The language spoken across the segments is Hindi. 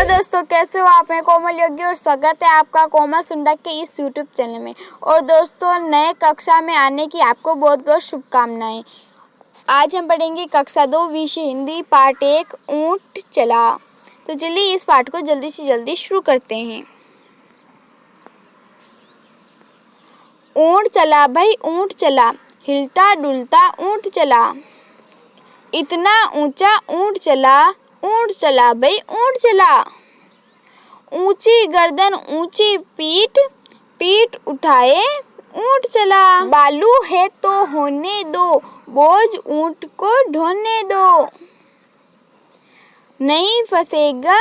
हेलो दोस्तों, कैसे हो आप? मैं कोमल योगी और स्वागत है आपका कोमल सुंडा के इस यूट्यूब चैनल में। और दोस्तों, नए कक्षा में आने की आपको बहुत बहुत शुभकामनाएं। आज हम पढ़ेंगे कक्षा 2 विषय हिंदी पाठ 1 ऊंट चला। तो चलिए इस पाठ को जल्दी से जल्दी शुरू करते हैं। ऊंट चला भाई ऊंट चला, हिलता डुलता ऊंट चला। इतना ऊंचा ऊंट चला भाई ऊंट चला। ऊंची गर्दन ऊंची पीठ, पीठ उठाए ऊंट चला। बालू है तो होने दो, बोझ ऊंट को ढोने दो। नहीं फंसेगा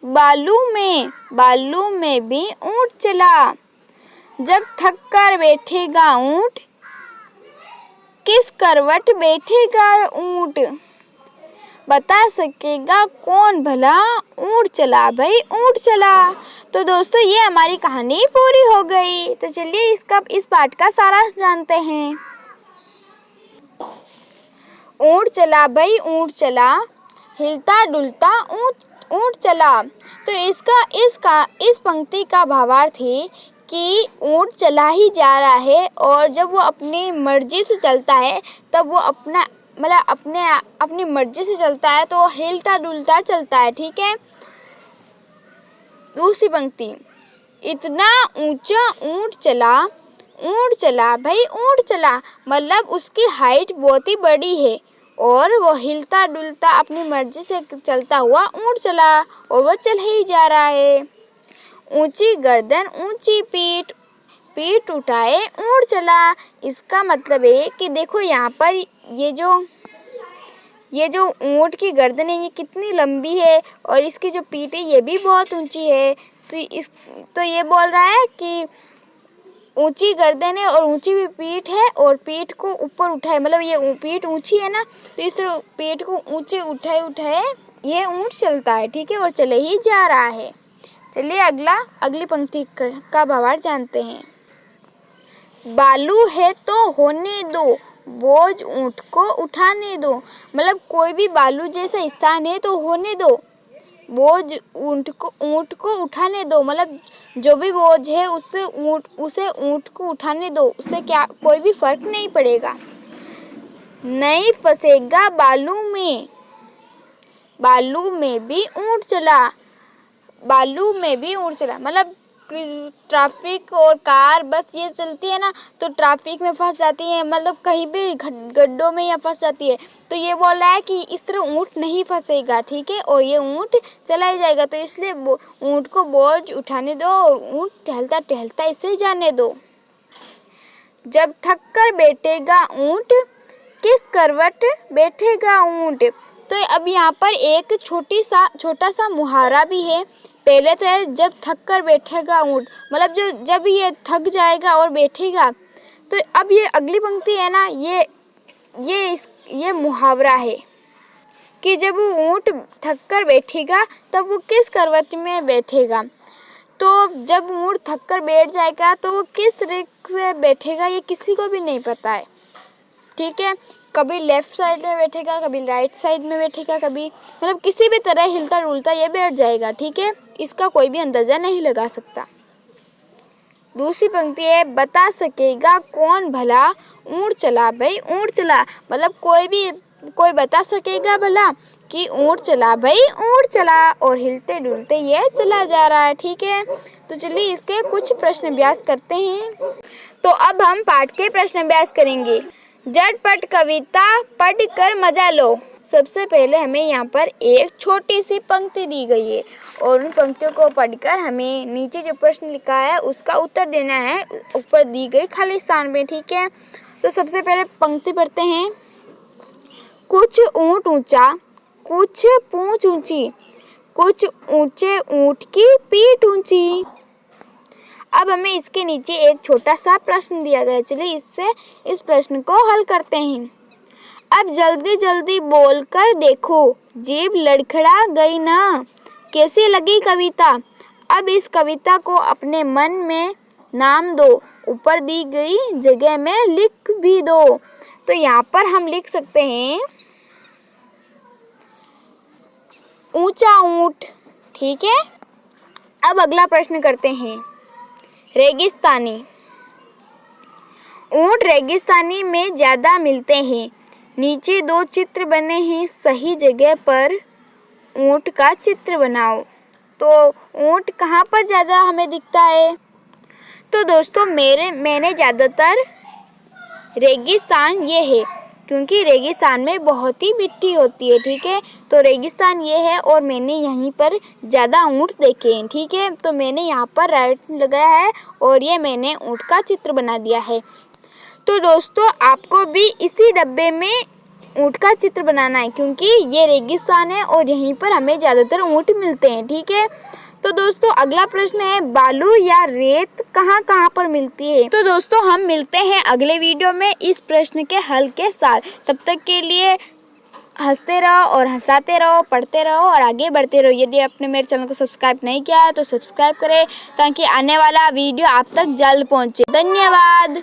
बालू में भी ऊंट चला। जब थक कर बैठेगा ऊंट, किस करवट बैठेगा ऊंट। बता सकेगा कौन भला, ऊंट चला भाई ऊंट चला। तो दोस्तों, ये हमारी कहानी पूरी हो गई। तो चलिए इस पाठ का सारांश जानते हैं। ऊंट चला भाई ऊंट चला, हिलता डुलता ऊंट चला। तो इस पंक्ति का भावार्थ है कि ऊंट चला ही जा रहा है, और जब वो अपनी मर्जी से चलता है तब वो अपनी मर्जी से चलता है, तो वो हिलता डुलता चलता है। ठीक है। दूसरी पंक्ति, इतना ऊंचा ऊंट चला भाई ऊंट चला, मतलब उसकी हाइट बहुत ही बड़ी है और वो हिलता डुलता अपनी मर्जी से चलता हुआ ऊंट चला, और वो चल ही जा रहा है। ऊंची गर्दन ऊंची पीठ, पीठ उठाए ऊंट चला। इसका मतलब है कि देखो यहाँ पर ये जो ऊंट की गर्दन है ये कितनी लंबी है, और इसकी जो पीठ है ये भी बहुत ऊंची है। तो ये बोल रहा है कि ऊंची गर्दन है और ऊंची भी पीठ है, और पीठ को ऊपर उठाए, मतलब ये पीठ ऊंची है ना, तो इस पीठ को ऊंचे उठाए ये ऊंट चलता है। ठीक है, और चले ही जा रहा है। चलिए अगली पंक्ति का भावार्थ जानते हैं। बालू है तो होने दो, बोझ ऊंट को उठाने दो। मतलब कोई भी बालू जैसा स्थान है तो होने दो, बोझ ऊंट को उठाने दो। मतलब जो भी बोझ है उसे ऊंट को उठाने दो, उससे क्या कोई भी फर्क नहीं पड़ेगा। नहीं फंसेगा बालू में भी ऊंट चला। मतलब ट्रैफिक और कार बस ये चलती है ना, तो ट्रैफिक में फंस जाती है, मतलब कहीं भी गड्ढों में या फंस जाती है। तो ये बोल रहा है कि इस तरह ऊंट नहीं फंसेगा। ठीक है, और ये ऊंट चला ही जाएगा। तो इसलिए ऊंट को बोझ उठाने दो और ऊंट टहलता टहलता इसे जाने दो। जब थक कर बैठेगा ऊंट, किस करवट बैठेगा ऊंट। तो अब यहाँ पर एक छोटा सा मुहावरा भी है। पहले तो है जब थक कर बैठेगा ऊंट, मतलब जब ये थक जाएगा और बैठेगा। तो अब ये अगली पंक्ति है ना, ये मुहावरा है कि जब ऊंट थक कर बैठेगा तब वो किस करवट में बैठेगा। तो जब ऊंट थक कर बैठ जाएगा तो वो किस तरह से बैठेगा ये किसी को भी नहीं पता है। ठीक है, कभी लेफ्ट साइड में बैठेगा, कभी राइट साइड में बैठेगा, कभी मतलब किसी भी तरह हिलता डुलता ये बैठ जाएगा। ठीक है, इसका कोई भी अंदाजा नहीं लगा सकता। दूसरी पंक्ति है, बता सकेगा कौन भला, ऊंट चला भाई ऊंट चला। मतलब कोई बता सकेगा भला कि ऊंट चला भाई ऊंट चला, और हिलते डुलते ये चला जा रहा है। ठीक है, तो चलिए इसके कुछ प्रश्न अभ्यास करते हैं। तो अब हम पाठ के प्रश्न अभ्यास करेंगे। झटपट कविता पढ़ कर मजा लो। सबसे पहले हमें यहाँ पर एक छोटी सी पंक्ति दी गई है, और उन पंक्तियों को पढ़कर हमें नीचे जो प्रश्न लिखा है उसका उत्तर देना है ऊपर दी गई खाली स्थान में। ठीक है, तो सबसे पहले पंक्ति पढ़ते हैं। कुछ ऊंट ऊंचा, कुछ पूंछ ऊंची, कुछ ऊंचे ऊंट की पीठ ऊंची। अब हमें इसके नीचे एक छोटा सा प्रश्न दिया गया है। चलिए इस प्रश्न को हल करते हैं। अब जल्दी जल्दी बोल कर देखो, जीभ लड़खड़ा गई ना, कैसी लगी कविता। अब इस कविता को अपने मन में नाम दो, ऊपर दी गई जगह में लिख भी दो। तो यहाँ पर हम लिख सकते हैं ऊंचा ऊंट। ठीक है। अब अगला प्रश्न करते हैं। रेगिस्तानी। ऊँट रेगिस्तानी में ज़्यादा मिलते हैं। नीचे 2 चित्र बने हैं, सही जगह पर ऊँट का चित्र बनाओ। तो ऊँट कहाँ पर ज़्यादा हमें दिखता है? तो दोस्तों मैंने ज़्यादातर रेगिस्तान ये है, क्योंकि रेगिस्तान में बहुत ही मिट्टी होती है, ठीक है। तो रेगिस्तान ये है और मैंने यहीं पर ज़्यादा ऊँट देखे हैं, ठीक है। तो मैंने यहाँ पर राइट लगाया है और ये मैंने ऊँट का चित्र बना दिया है। तो दोस्तों आपको भी इसी डब्बे में ऊँट का चित्र बनाना है, क्योंकि ये रेगिस्तान है और यहीं पर हमें ज़्यादातर ऊँट मिलते हैं, ठीक है। तो दोस्तों अगला प्रश्न है, बालू या रेत कहाँ कहाँ पर मिलती है? तो दोस्तों हम मिलते हैं अगले वीडियो में इस प्रश्न के हल के साथ। तब तक के लिए हंसते रहो और हंसाते रहो, पढ़ते रहो और आगे बढ़ते रहो। यदि आपने मेरे चैनल को सब्सक्राइब नहीं किया है तो सब्सक्राइब करें, ताकि आने वाला वीडियो आप तक जल्द पहुँचे। धन्यवाद।